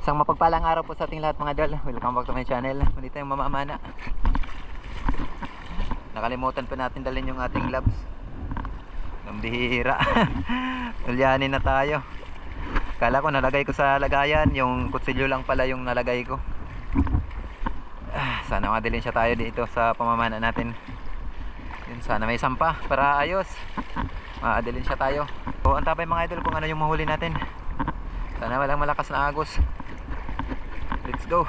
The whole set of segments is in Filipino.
Isang mapagpalang araw po sa ating lahat mga idol. Welcome back to my channel. Nandito yung Mama Amana. Nakalimutan pa natin dalhin yung ating gloves. Ang bihira. Ulyanin na tayo. Kala ko nalagay ko sa lagayan. Yung kutsilyo lang pala yung nalagay ko. Sana makadalhin siya tayo dito sa pamamana natin. Yun, sana may sampa para ayos. Makadalhin siya tayo. So, antapay mga idol kung ano yung mahuli natin. Sana walang malakas na agos. Let's go.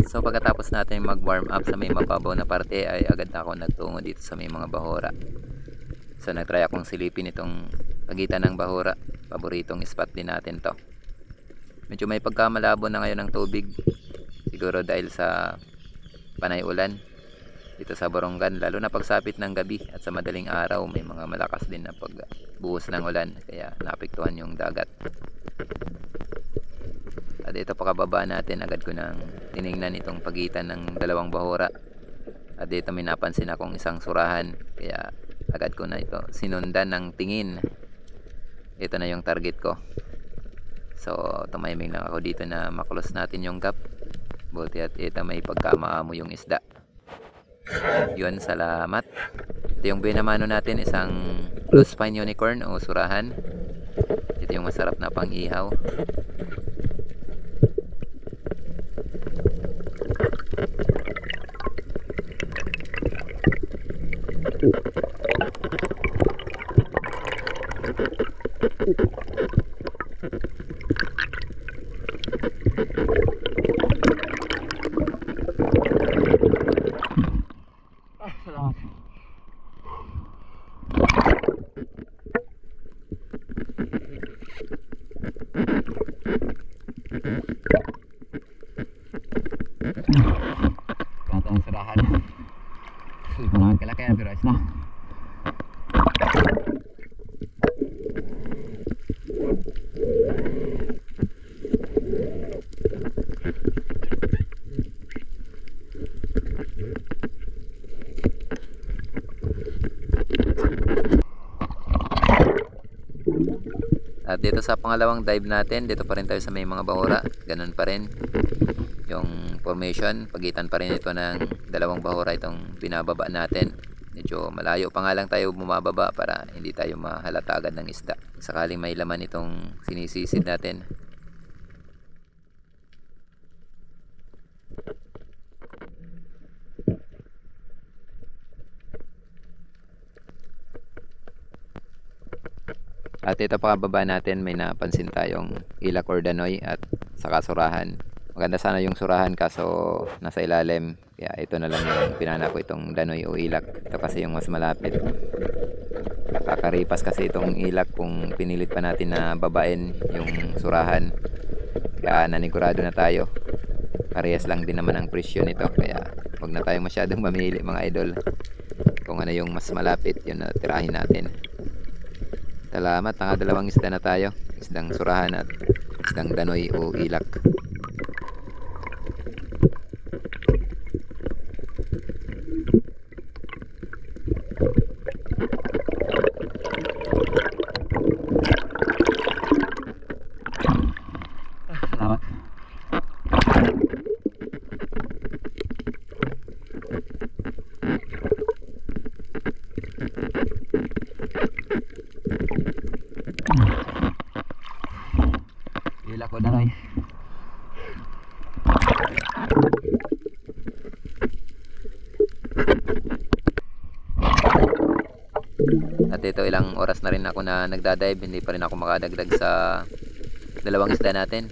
So pagkatapos natin mag warm up sa may mababaw na parte ay agad ako nagtungo dito sa may mga bahura. So nagtry akong silipin itong pagitan ng bahura. Paboritong spot din natin to. Medyo may pagkamalabo na ngayon ng tubig. Siguro dahil sa panay ulan dito sa Borongan, lalo na pagsapit ng gabi at sa madaling araw may mga malakas din na pagbuhos ng ulan, kaya naapektuhan yung dagat. At ito pakababa natin, agad ko nang tiningnan itong pagitan ng dalawang bahura at dito may napansin akong isang surahan, kaya agad ko na ito sinundan ng tingin. Ito na yung target ko. So tumiming lang ako dito na maklose natin yung gap. Buti at ito may pagkamaamo yung isda. Yun, salamat. Ito yung binamano natin, isang blue spine unicorn o surahan. Ito yung masarap na pang-ihaw. Katang serahan. Mga kalakihan pero ayos na. At dito sa pangalawang dive natin, dito pa rin tayo sa may mga bahura. Ganun pa rin yung formation, pagitan pa rin ito ng dalawang bahura itong binababa natin. Medyo malayo pa nga lang tayo bumababa para hindi tayo mahalata agad ng isda sakaling may laman itong sinisisid natin. At ito pakababa natin, may napansin tayong ilak or danoy at saka surahan. Maganda sana yung surahan kaso nasa ilalim, kaya ito na lang yung pinana ko, itong danoy o ilak. Ito kasi yung mas malapit. Kakaripas kasi itong ilak kung pinilit pa natin na babain yung surahan. Kaya nanigurado na tayo. Parehas lang din naman ang presyo nito, kaya huwag na tayong masyadong mamili mga idol. Kung ano yung mas malapit, yun na tirahin natin. Salamat, nakadalawang isda na tayo. Isdang surahan at isdang danoy o ilak. Salamat. Ilak ko danoy. At ito, ilang oras na rin ako na nagdadive, hindi pa rin ako makadagdag sa dalawang isda natin.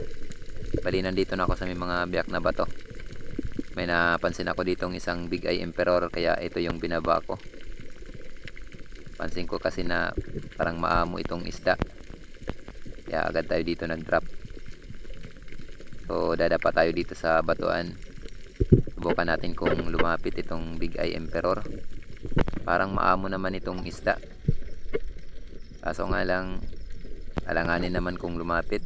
Bali nandito na ako sa may mga biyak na bato. May napansin ako ditong isang big eye emperor, kaya ito yung binaba ko. Pansin ko kasi na parang maamo itong isda, kaya agad tayo dito nag drop. So dadapa tayo dito sa batuan. Subukan natin kung lumapit itong big eye emperor. Parang maamo naman itong isda. Kaso nga lang, alanganin naman kung lumapit.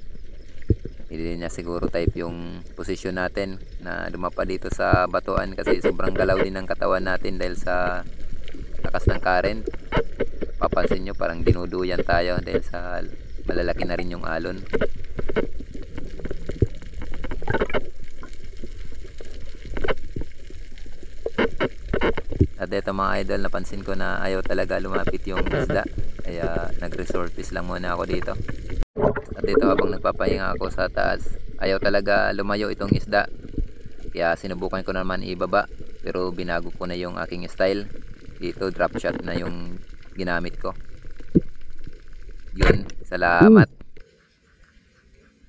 Hindi niya siguro type yung posisyon natin na lumapa dito sa batuan kasi sobrang galaw din ng katawan natin dahil sa lakas ng current. Papansin nyo parang dinuduyan tayo dahil sa malalaki na rin yung alon. At ito mga idol, napansin ko na ayaw talaga lumapit yung isda, kaya nag-resort fish lang muna ako dito. At ito habang nagpapahinga ako sa taas, ayaw talaga lumayo itong isda, kaya sinubukan ko naman ibaba, pero binago ko na yung aking style. Dito drop shot na yung ginamit ko. Yun, salamat.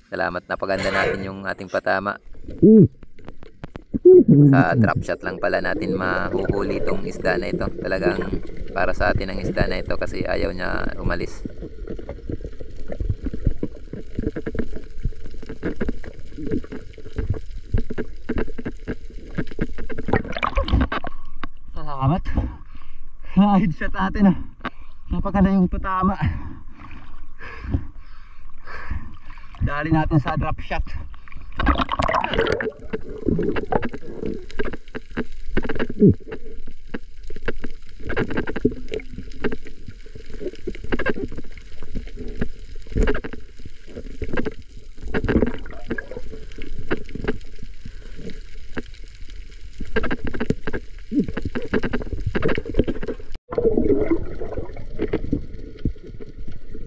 Salamat, napaganda natin yung ating patama. Sa drop shot lang pala natin mahuhuli itong isda na ito. Talagang para sa atin ang isda na ito kasi ayaw niya umalis. Salamat. Headshot natin ah. Napakaganda yung patama. Dali natin sa drop shot.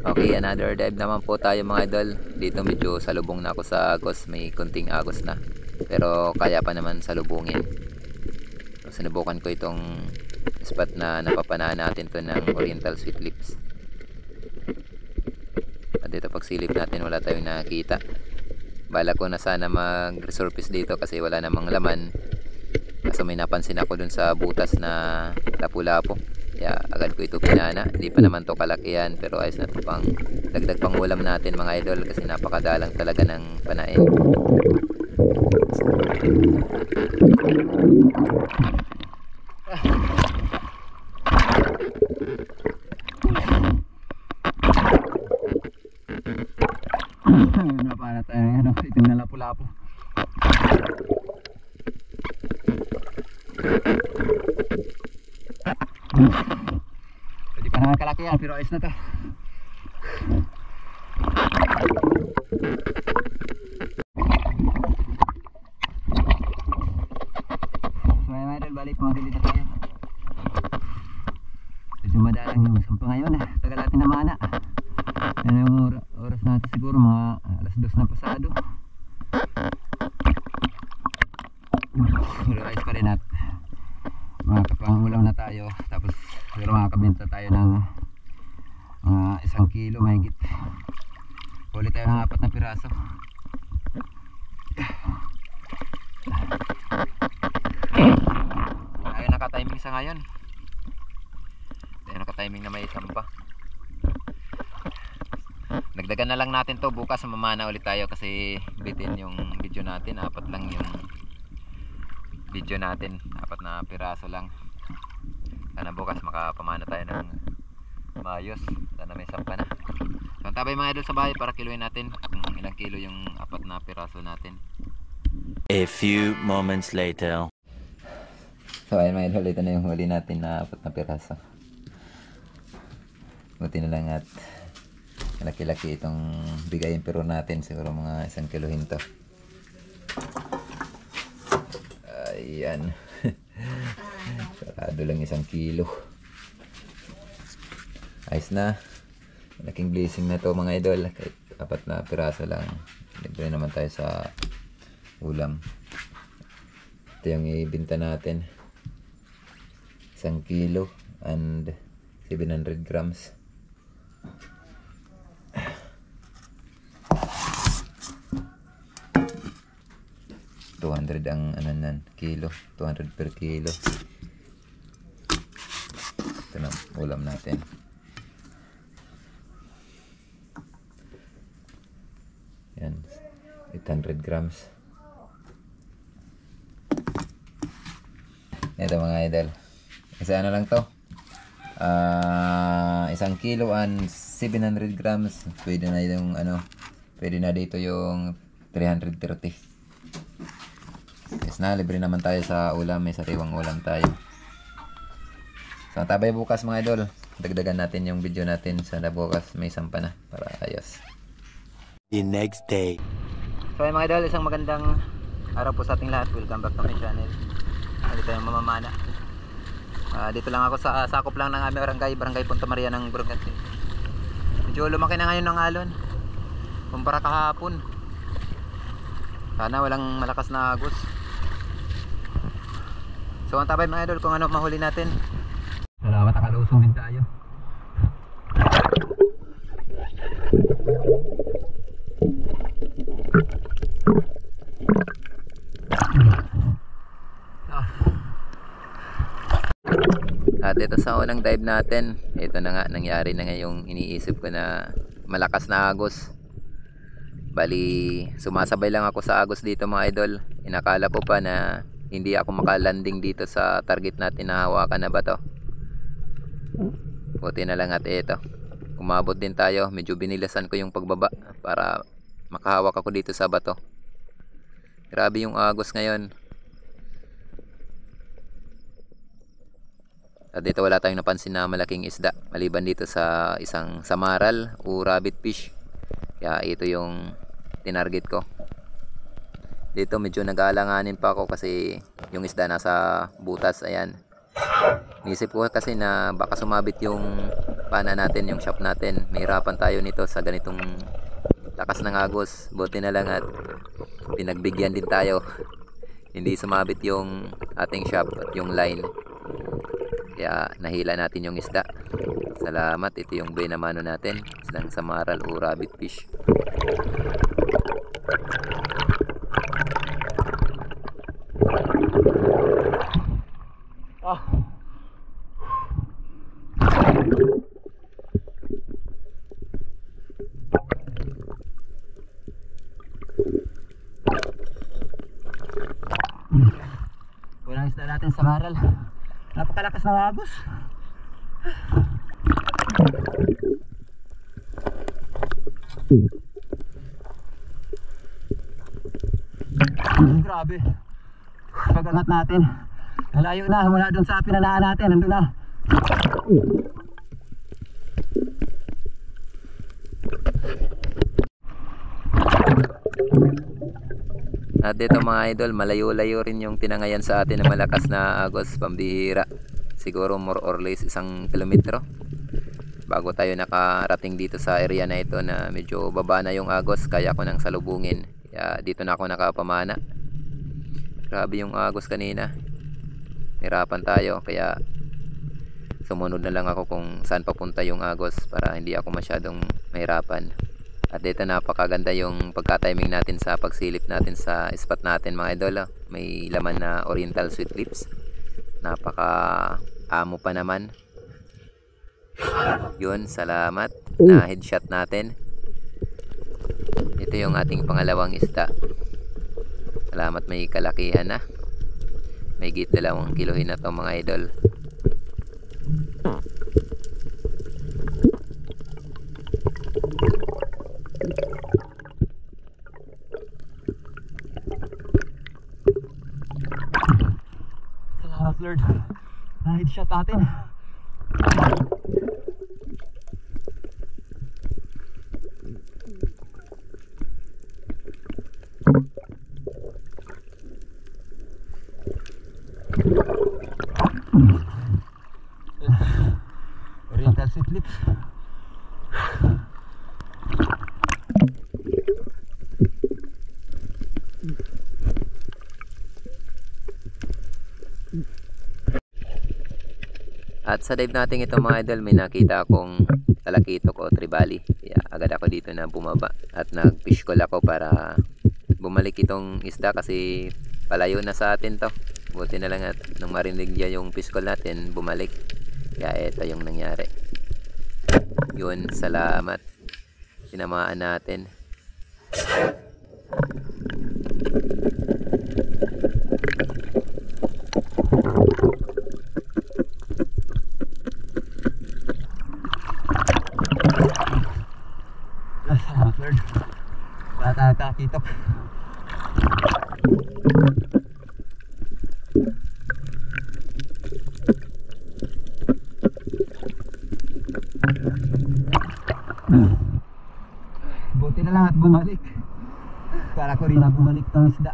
Okay, another dive naman po tayo mga idol. Dito medyo salubong na ako sa agos, may kunting agos na. Pero kaya pa naman salubungin. So, sinubukan ko itong spot na napapanahan natin to ng Oriental Sweet Lips. At dito pagsilip natin wala tayong nakita. Bala ko na sana mag resurface dito kasi wala namang laman. Kaso may napansin ako dun sa butas na lapu-lapo. Kaya agad ko ito pinana. Hindi pa naman to kalakihan pero ayos na to pang dagdag pang ulam natin mga idol kasi napakadalang talaga ng panain. Napana tayo ano, itong nalapu-lapo. Hindi pa naman kalakihan pero ayos na to. So mga idol, balik mga kilita tayo. Medyo madalang yung sampa ngayon eh. Tagal natin na mana. Yan yung oras natin siguro mga alas 2 na pasado. Pero ayos pa rin at makapangulam na tayo. Tapos siguro makakabenta tayo ng 1 kilo mahigit. Huli tayo ng 4 na piraso. Tayo naka-timing sa ngayon. Tayo naka-timing na may sampa. Dagdagan na lang natin to, bukas mamana ulit tayo kasi bitin yung video natin. 4 lang yung video natin, 4 na piraso lang. Sana bukas makapamana tayo ng maayos. Sana may sampa na. So tabay mga idol sa bahay para kiluin natin kung ilang kilo yung 4 na piraso natin. A few moments later. So ayun mga idol, ito na yung huli natin na 4 na piraso. Buti na lang at laki-laki itong bigayin pero natin, siguro mga 1 kilohin to. Ayan. Sarado lang 1 kilo. Ayos na. Malaking blessing na to mga idol. Kahit 4 na piraso lang, libre naman tayo sa ulam. Ito yung ibinta natin, 1 kilo and 700 grams. $200 ang ano nan, kilo, 200 per kilo. Ito na ulam natin. Yan, 800 grams. Ito mga idol, isa ano lang to, 1 kilo and 700 grams. Pwede na yung ano, pwede na dito yung 330. Yes na, libre naman tayo sa ulam. May sariwang ulam tayo. So tabay bukas mga idol. Dagdagan natin yung video natin. Sana bukas may sampa na para ayos. The next day. So ay mga idol, isang magandang araw po sa ating lahat. Welcome back to my channel. Dito yung mamamana. Dito lang ako sa sakop lang ng aming barangay Punta Maria ng Burungan City. Medyo lumaki na ngayon ng alon kumpara kahapon. Sana walang malakas na agos. So ang tabay mga idol kung ano mahuli natin. Salamat, nakalusong din tayo. At ito sa unang dive natin, ito na nga, nangyari na nga yung iniisip ko na malakas na agos. Bali, sumasabay lang ako sa agos dito mga idol. Inakala ko pa na hindi ako makalanding dito sa target natin na hawakan na bato. Buti na lang at ito. Umabot din tayo, medyo binilasan ko yung pagbaba para makahawak ako dito sa bato. Grabe yung agos ngayon. At dito wala tayong napansin na malaking isda maliban dito sa isang samaral o rabbit fish. Kaya ito yung tinarget ko. Dito medyo nag-aalanganin pa ako kasi yung isda nasa butas. Ayan. Nisip ko kasi na baka sumabit yung pana natin, yung shop natin. Mahirapan tayo nito sa ganitong lakas ng agos. Buti na lang at pinagbigyan din tayo. Hindi sumabit yung ating shop at yung line. Kaya nahila natin yung isda. Salamat, ito yung buhay na mano natin. Isang samaral o rabbit fish. Walang isda natin sa maral. Napakalakas ng agos. Grabe. Pag-angat natin, malayo na mula dun sa pinanaan natin. Nandun na. At dito mga idol, malayo-layo rin yung tinangayan sa atin na malakas na agos, pambihira. Siguro more or less 1 kilometro bago tayo nakarating dito sa area na ito na medyo baba na yung agos, kaya ko nang salubungin. Kaya dito na ako nakapamana. Grabe yung agos kanina. Hirapan tayo, kaya sumunod na lang ako kung saan papunta yung agos para hindi ako masyadong mahirapan. At dito napakaganda yung pagka-timing natin sa pagsilip natin sa spot natin mga idol. May laman na oriental sweet lips. Napaka amo pa naman. Yun, salamat. Na headshot natin. Ito yung ating pangalawang isda. Salamat, may kalakihan na. May git 2 kilohin na to mga idol. Salamat Lord. Na-headshot natin. Oriental sweet lips. At sa dive natin ito mga idol, may nakita akong talakitok o tribali. Kaya agad ako dito na bumaba at nag-fish call ako para bumalik itong isda kasi palayo na sa atin to. Buti na lang at nung marinig niya yung fish call natin, bumalik. Kaya ito yung nangyari. Yun, salamat. Tinamaan natin. Salamat Lord. Wala tayo takitok. na bumalik ng isda.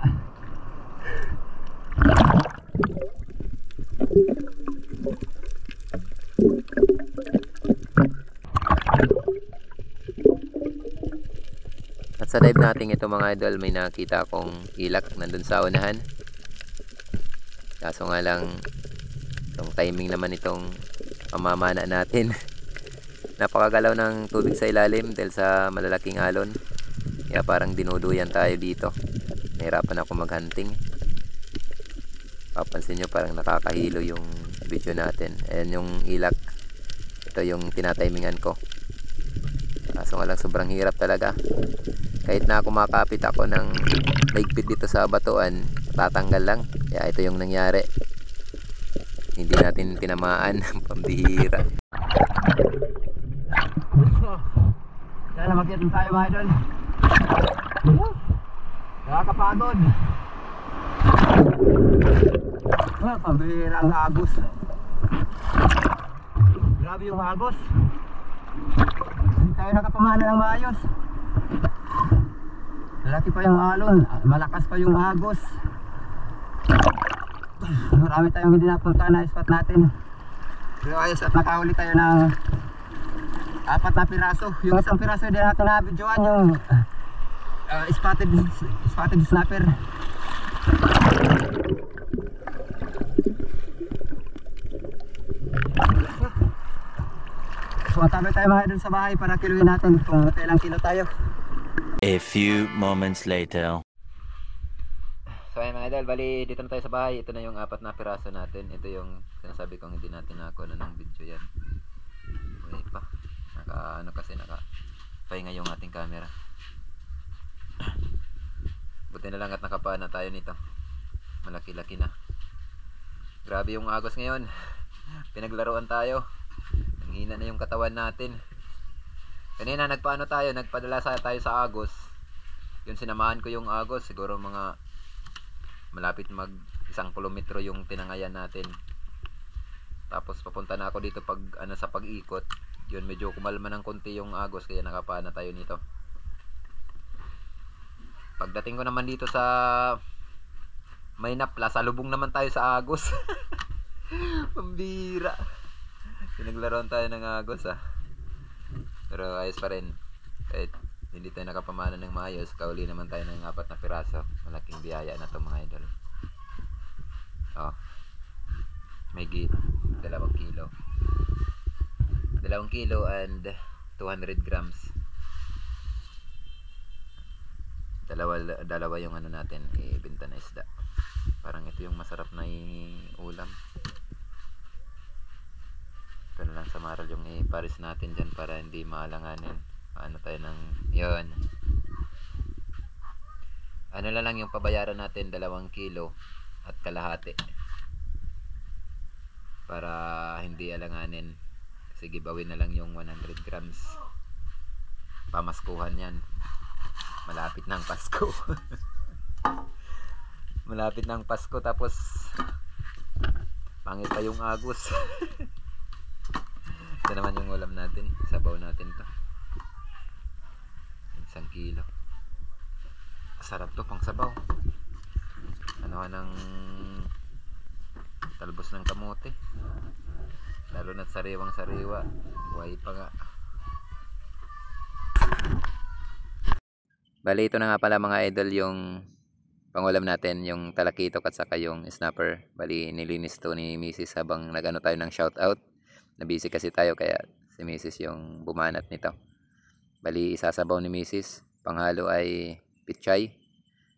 At sa dive natin ito mga idol, may nakita akong ilak nandun sa unahan. Kaso nga lang, itong timing naman itong pamamana natin. Napakagalaw ng tubig sa ilalim dahil sa malalaking alon. Kaya parang dinuduyan tayo dito. Nahirapan ako maghunting. Papansin nyo parang nakakahilo yung video natin. Ayan yung ilak. Ito yung tinatimingan ko. Kaso nga lang sobrang hirap talaga. Kahit na kumakapit ako ng maigpit dito sa batuan, tatanggal lang. Kaya ito yung nangyari. Hindi natin tinamaan. Pambihira. Sana mag-get tayo mga idol. Nakakapagod. Pambihira ang agos. Grabe yung agos. Hindi tayo nakapamana ng maayos. Malaki pa yung alon, malakas pa yung agos. Marami tayong hindi napunta na spot natin. Pero ayos at nakahuli tayo ng 4 na piraso. Yung isang piraso hindi natin na-videoan, yung spotted snapper. So tabi tayo mga idol sa bahay para kiluin natin kung ilang kilo tayo. A few moments later. So ayun mga idol, bali dito na tayo sa bahay. Ito na yung 4 na piraso natin. Ito yung sinasabi kong hindi natin nakuha ng video yan. Okay pa. Nakapahinga yung ating camera. Buti na lang at nakapana tayo nito. Malaki-laki na. Grabe yung agos ngayon. Pinaglaruan tayo. Nanghina na yung katawan natin. Kanina nagpadala tayo sa agos. Yun, sinamahan ko yung agos. Siguro mga malapit mag 1 kilometro yung tinangayan natin. Tapos papunta na ako dito sa pag-ikot. Yun, medyo kumalma ng konti yung agos kaya nakapana tayo nito. Pagdating ko naman dito sa Maynapla, salubong naman tayo sa agos. Pambira. Pinaglaruan tayo ng agos Pero ayos pa rin. Kahit hindi tayo nakapamana ng maayos, kauli naman tayo ng 4 na piraso. Malaking biyaya na to mga idol. May git 2 kilo. 2 kilo and 200 grams. Dalawa yung natin ibenta na isda. Parang ito yung masarap na ulam. Ito na lang sa maral yung iparis natin dyan para hindi maalanganin. Tayo ng yun. Na lang yung pabayaran natin 2 kilo at kalahati. Para hindi alanganin. Kasi giveaway na lang yung 100 grams. Pamaskuhan yan. Malapit ng Pasko. Malapit ng Pasko tapos pangit pa yung agos. Ito naman yung ulam natin. Sabaw natin to. 1 kilo. Sarap to pang sabaw. Ng talbos ng kamote. Lalo na't sariwang sariwa. Buhay pa nga. Bali ito na nga pala mga idol yung pangulam natin, yung talakitok at saka yung snapper. Bali nilinis to ni Mrs. habang nagano tayo ng shoutout. Nabisi kasi tayo kaya si Mrs. yung bumanat nito. Bali isasabaw ni Mrs. Panghalo ay pichay.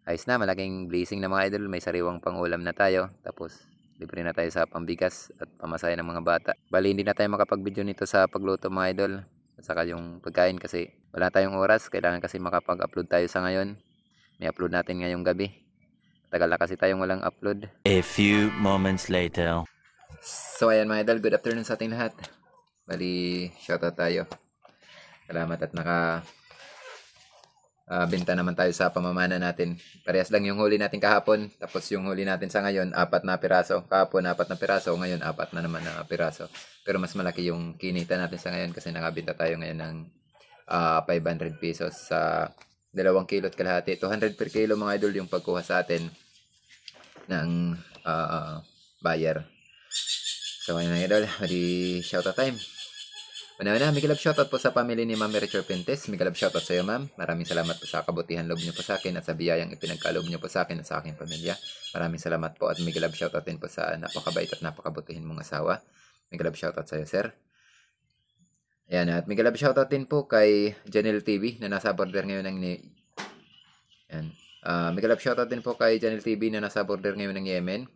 Ayos na, malaking blessing na mga idol. May sariwang pangulam na tayo. Tapos libre na tayo sa pambigas at pamasaya ng mga bata. Bali hindi na tayo makapag-video nito sa pagluto mga idol. At saka yung pagkain kasi wala tayong oras. Kailangan kasi makapag-upload tayo sa ngayon. May upload natin ngayong gabi. Tagal na kasi tayong walang upload. A few moments later. So ayan mga idol, good afternoon sa ating lahat. Bali shoutout tayo. Salamat at benta naman tayo sa pamamana natin. Parehas lang yung huli natin kahapon. Tapos yung huli natin sa ngayon 4 na piraso. Kahapon 4 na piraso. Ngayon 4 na naman na piraso. Pero mas malaki yung kinita natin sa ngayon kasi nakabenta tayo ngayon ng 500 pesos sa 2 kilo at kalahati. 200 per kilo mga idol yung pagkuha sa atin ng buyer. So ayun mga idol, di shoutout time. Una-una, Miguel Love shoutout po sa family ni Ma'am Richard Pentes. Miguel Love shoutout sa iyo, ma'am. Maraming salamat po sa kabutihan loob niyo po sa akin at sa biyayang ipinagkaloob niyo po sa akin at sa aking pamilya. Maraming salamat po at Miguel Love shoutout din po sa napakabait at napakabutihin mong asawa. Miguel Love shoutout sa iyo, sir. Ayan, at Miguel Love shoutout din po kay Janelle TV na nasa border ngayon ng Ayan. Miguel Love shoutout din po kay Janelle TV na nasa border ngayon ng Yemen.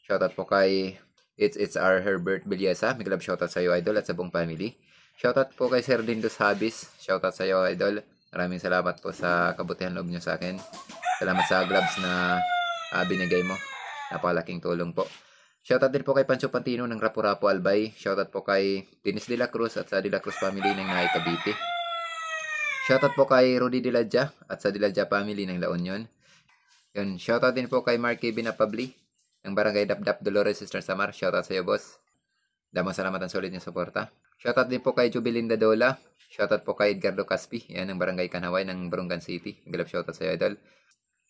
Shoutout po kay It's our Herbert Bilyesa. Miguel Love shoutout sa iyo, idol, at sa buong family. Shoutout po kay Sir Lindos Habis. Shoutout sa iyo, idol. Maraming salamat po sa kabutihan loob niyo sa akin. Salamat sa gloves na binigay mo. Napakalaking tulong po. Shoutout din po kay Pancho Pantino ng Rapu-Rapu Albay. Shoutout po kay Dennis De La Cruz at sa De La Cruz family ng Nahay Cavite. Shoutout po kay Rudy De La Dia at sa De La Dia family ng La Union. Yun, shoutout din po kay Mark Kevin Apabli ng Barangay Dapdap Dolores Sister Samar. Shoutout sa iyo, boss. Damang salamat ang solid niyo suporta. Shoutout din po kay Jubilinda Dola. Shoutout po kay Edgardo Caspi. Yan ng Barangay Kanaway ng Barungan City. Galap shoutout sa iyo, idol.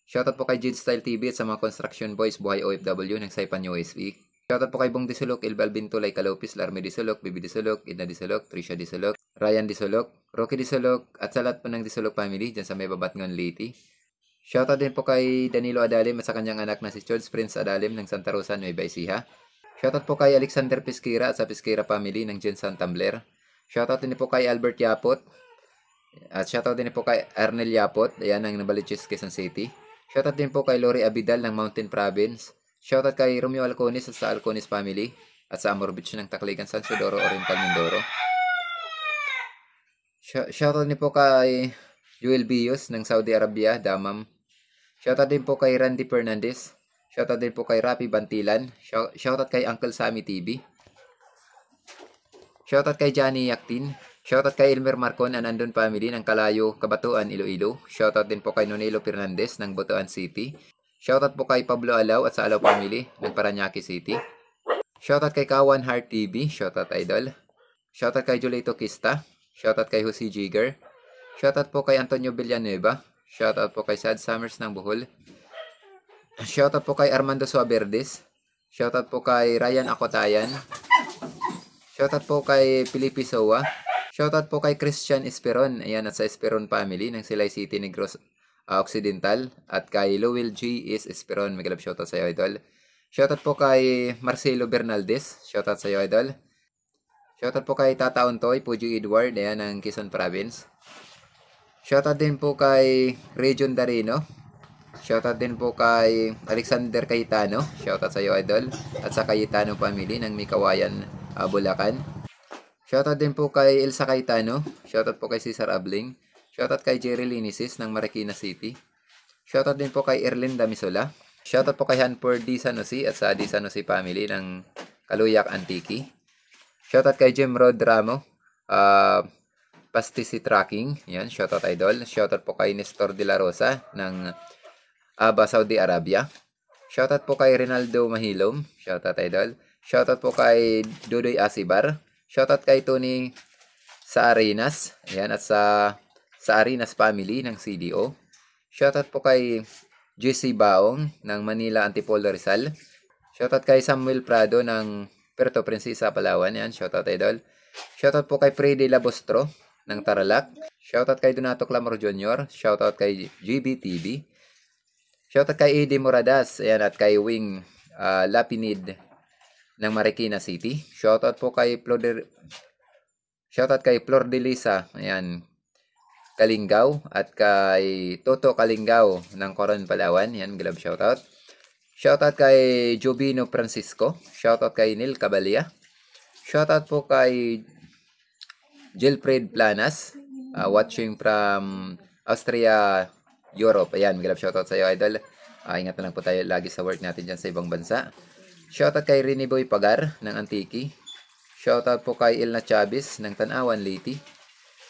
Shoutout po kay Jid Style TV at sa mga construction boys buhay OFW ng Saipan USV. Shoutout po kay Bong Disulok, Ilbal Bintulay Calopis, Larme Disulok, Bibi Disulok, Edna Disulok, Trisha Disulok, Ryan Disulok, Rocky Disulok at sa lahat po ng Disulok family dyan sa may Babatngon Liti. Shoutout din po kay Danilo Adalim at sa kanyang anak na si George Prince Adalim ng Santa Rosa, Nueva Ecija. Shoutout po kay Alexander Pesquera at sa Pesquera family ng Jensan Tumbler. Shoutout din po kay Albert Yapot. At shoutout din po kay Arnel Yapot, ayan ng Nabaliches, Quezon City. Shoutout din po kay Lori Abidal ng Mountain Province. Shoutout kay Romeo Alconis at sa Alconis family. At sa Amor Beach ng Tacligan, San Sodoro, Oriental, Mindoro. Shoutout din po kay Joel Bios ng Saudi Arabia, Damam. Shoutout din po kay Randy Fernandez. Shoutout din po kay Rapi Bantilan. Shoutout kay Uncle Sammy TV. Shoutout kay Johnny Yaktin. Shoutout kay Elmer Marcon and Andon family ng Kalayo, Kabatuan, Iloilo. Shoutout din po kay Nonelo Fernandez ng Botoan City. Shoutout po kay Pablo Alaw at sa Alaw family ng Paranaque City. Shoutout kay Kawan Heart TV. Shoutout, idol. Shoutout kay Julito Kista. Shoutout kay Jose Jigger. Shoutout po kay Antonio Villanueva. Shoutout po kay Sad Summers ng Bohol. Shoutout po kay Armando Suaverdes. Shoutout po kay Ryan Akotayan. Shoutout po kay Felipe Soa. Shoutout po kay Christian Esperon. Ayan, at sa Esperon family ng Silay City, Negros Occidental. At kay Lowell G. is Esperon. Magalap shoutout sa iyo, idol. Shoutout po kay Marcelo Bernaldez. Shoutout sa iyo, idol. Shoutout po kay Tata Ontoy, Puji Edward. Ayan, ng Quezon Province. Shoutout din po kay Region Darino. Shoutout din po kay Alexander Cayetano. Shoutout sa iyo, idol. At sa Cayetano family ng Mikawayan, Bulacan. Shoutout din po kay Elsa Cayetano. Shoutout po kay Cesar Abling. Shoutout kay Jerry Linisis ng Marikina City. Shoutout din po kay Erlinda Misola. Shoutout po kay Hanford D. Sanusi at sa D. Sanusi family ng Kaluyak, Antique. Shoutout kay Jim Rod Ramo. Pastisi Tracking. Yan, shoutout, idol. Shoutout po kay Nestor De La Rosa ng Aba, Saudi Arabia. Shoutout po kay Rinaldo Mahilom. Shoutout, idol. Shoutout po kay Dudoy Asibar. Shoutout kay Tony Saarinas. Ayan, at sa Arinas family ng CDO. Shoutout po kay JC Baong ng Manila, Antipolo, Rizal. Shoutout kay Samuel Prado ng Puerto Princesa, Palawan. Ayan, shoutout, idol. Shoutout po kay Freddy Labostro ng Tarlac. Shoutout kay Donato Clamor Jr. Shoutout kay GBTV. Shoutout kay Eddie Moradas, ayan, at kay Wing Lapinid ng Marikina City. Shoutout po kay Flor de Lisa, ayan, Kalinggaw, at kay Toto Kalinggaw ng Coron, Palawan. Ayan, glove shoutout. Shoutout kay Jovino Francisco. Shoutout kay Neil Cabalia. Shoutout po kay Gilfred Planas, watching from Austria, Europe. Ayan, glove shoutout sa iyo, idol. Ingat na lang po tayo lagi sa work natin dyan sa ibang bansa. Shoutout kay Rini Boy Pagar ng Antique. Shoutout po kay Ilna Chavez ng Tanawan, Liti.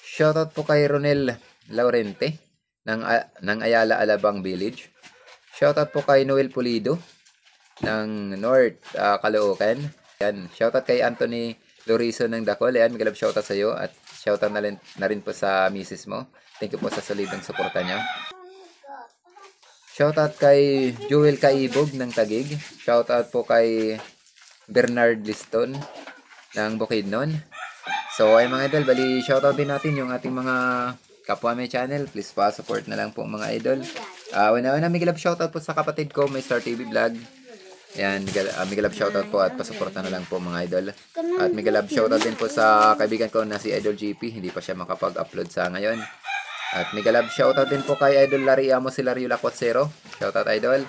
Shoutout po kay Ronel Laurente ng Ayala, Alabang Village. Shoutout po kay Noel Pulido ng North Caloocan. Yan. Shoutout kay Anthony Lorizo ng Dacol. Ayan, magalab shoutout sa iyo. At Shoutout na rin po sa misis mo. Thank you po sa solidong suporta niyo. Shoutout kay Jewel Kaibog ng Taguig. Shoutout po kay Bernard Liston ng Bukidnon. So ay mga idol, bali shoutout din natin yung ating mga kapwa may channel. Please pa-support na lang po mga idol. Una-una, mega love shoutout po sa kapatid ko, may Star TV Vlog. Ayan, mega love shoutout po at pasuporta na lang po mga idol. At mega love shoutout din po sa kaibigan ko na si Idol GP. Hindi pa siya makapag-upload sa ngayon. At mega love shoutout din po kay Idol Larry Amo si Lario Lacotsero. Shoutout idol.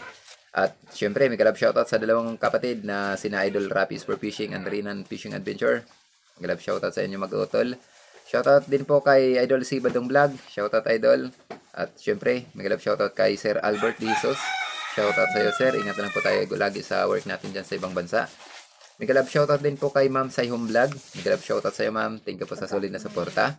At syempre, mega love shoutout sa dalawang kapatid na sina Idol Rapis for Fishing and Rinan Fishing Adventure. Mega love shoutout sa inyo mag-utol. Shoutout din po kay Idol C Badong Vlog. Shoutout idol. At syempre, mega love shoutout kay Sir Albert Dizos. Shoutout sa iyo sir. Ingat na lang po tayo lagi sa work natin dyan sa ibang bansa. Mega love shoutout din po kay Ma'am Sayhom Vlog. Mega love shoutout sa iyo ma'am. Thank you po sa solid na suporta.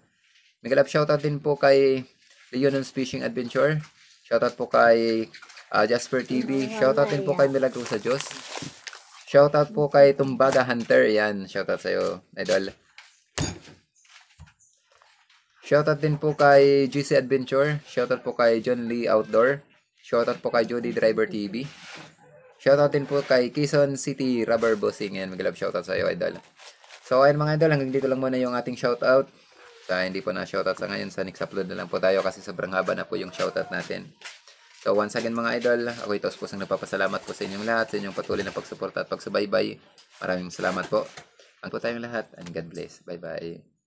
Mega love shoutout din po kay Leonon's Fishing Adventure. Shoutout po kay Jasper TV. Shoutout din po kay Milagro sa Diyos. Shoutout po kay Tumbaga Hunter. Yan, shoutout sa iyo, idol. Shoutout din po kay GC Adventure. Shoutout po kay John Lee Outdoor. Shoutout po kay Jody Driver TV. Shoutout din po kay Quezon City Rubber Bossing. Yan, mag-love shoutout sa iyo, idol. So, ayun mga idol, hanggang dito lang muna yung ating shoutout. Sa hindi po na shoutout sa ngayon, sa next upload na lang po tayo kasi sobrang haba na po yung shoutout natin. So, once again mga idol, ako ito po sang nagpapasalamat po sa inyong lahat, sa inyong patuloy na pagsuporta at pagsubaybay. Maraming salamat po. Ang po tayong lahat and God bless. Bye-bye.